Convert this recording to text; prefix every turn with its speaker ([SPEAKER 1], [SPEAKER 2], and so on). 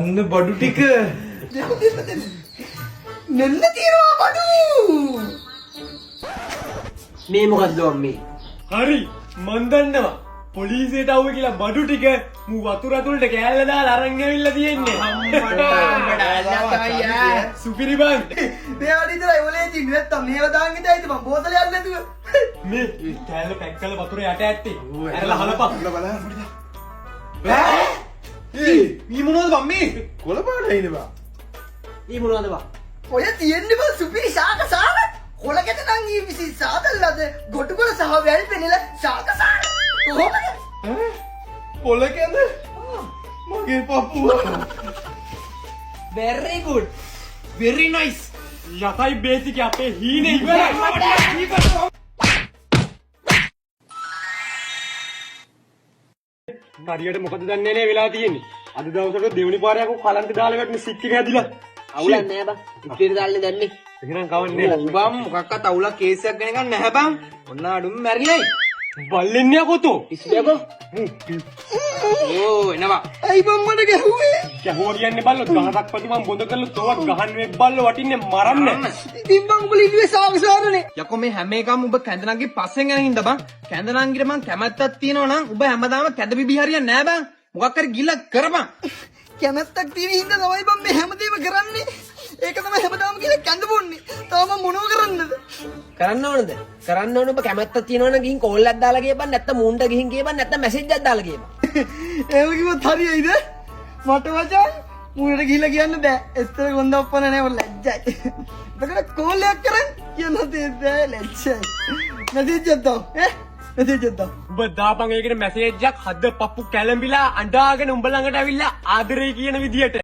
[SPEAKER 1] අන්න බඩු ටික
[SPEAKER 2] නෙල්ල තියනවා බඩු.
[SPEAKER 3] මේ මොකද්ද අම්මේ?
[SPEAKER 1] හරි මන් දන්නවා පොලිසියට ආව කියලා බඩු ටික මු වතුර ඇතුළට කෑල්ල දාලා අරන් ඇවිල්ලා තියෙන්නේ සුපිරි බං
[SPEAKER 2] මෙයාට ඉතලයි ඔලේ තින්නේ නැත්තම් මේව දාන්න ඉතයිද මම බෝතලයක් නැතුව.
[SPEAKER 1] මේ කෑල්ල පැක් කරලා වතුර යට ඇත්තේ ඇරලා හලපන්
[SPEAKER 4] මේ මොනවද බම් මේ? කොළ පාටයිනේ බා.
[SPEAKER 3] මේ මොනවද බා?
[SPEAKER 2] ඔය තියෙන්නේ බං සුපිරි ශාක සාර. කොලකට නම් ඊ විසි සාදල්ලාද ගොටුකොල සහ වැල් පෙනෙල ශාක සාර. කොහොමද?
[SPEAKER 4] කොළ කැඳ? මගේ පපුවා.
[SPEAKER 3] very good.
[SPEAKER 1] very nice යතයි බේසික අපේ හීනේ ඉවරයි හරියට මොකද දන්නේ නැහැ වෙලා තියෙන්නේ අද දවසට දෙවනි පාරයක් කලන්ත දාලා වැටෙන සික් එක හැදිලා
[SPEAKER 3] අවුලක් නෑ බං. ඉතින් දාන්නේ දැම්මේ.
[SPEAKER 1] එහෙනම් කවන්නේ
[SPEAKER 4] බම් මොකක්වත් අවුලක් කේසයක් ගැන ගන්න නැහැ බම්. ඔන්න අඩුම මැරිලයි.
[SPEAKER 1] බල්ලෙන්නේ කොතෝ
[SPEAKER 3] ඉස්සෙල්ලා
[SPEAKER 4] ඕ එනවා.
[SPEAKER 2] ඇයි බං මට ගැහුවේ?
[SPEAKER 1] ගැහුවා කියන්නේ බල්ලෝ ගහක් පති මම බොඳ කරලා තෝවක් ගහන්නේ බල්ලෝ වටින්නේ මරන්න
[SPEAKER 2] ඉතින් බං උඹලා ඉන්නේ ශාක සාරනේ.
[SPEAKER 4] යකෝ මේ හැම එකම ඔබ කැඳනන්ගේ පස්සෙන් යන හින්දා බං. කැඳනන්ගිට මං කැමැත්තක් තියෙනවා නම් ඔබ හැමදාම කැඳ බිබි හරියන්නේ නැහැ බං. මොකක් හරි ගිල කරපන්.
[SPEAKER 2] කැමැත්තක් තියෙන හින්දා තමයි බං මේ හැමදේම කරන්නේ. ඒක තමයි හැමදාම කියලා කැඳ බොන්නේ. තාම මොනව කරන්නද?
[SPEAKER 3] කරන්න ඕනද? කරන්න ඕන ඔබ කැමැත්තක් තියෙනවා නම් ගිහින් කෝල් එකක් දාලා ගියපන් නැත්නම් මූන්ට ගිහින් ගියපන් නැත්නම් මැසේජ් එකක් දාලා ගියපන්.
[SPEAKER 2] එහෙම කිව්වොත් හරියයිද? මට මචං මූණට ගිහිල්ලා කියන්න බෑ. එතන ගොන්ද ඔප්පන නෑ මට ලැජ්ජයි. එතකොට කෝල් එකක් කරන් කියන්න තේ ලැජ්ජයි. මැසේජ් එකක් දාන්න. මැසේජ් එකක් දාන්න.
[SPEAKER 1] උඹ දාපන් ඒකට මැසේජ් එකක් හද පප්පු කැළඹිලා අඬාගෙන උඹ ළඟට ඇවිල්ලා ආදරේ කියන විදියට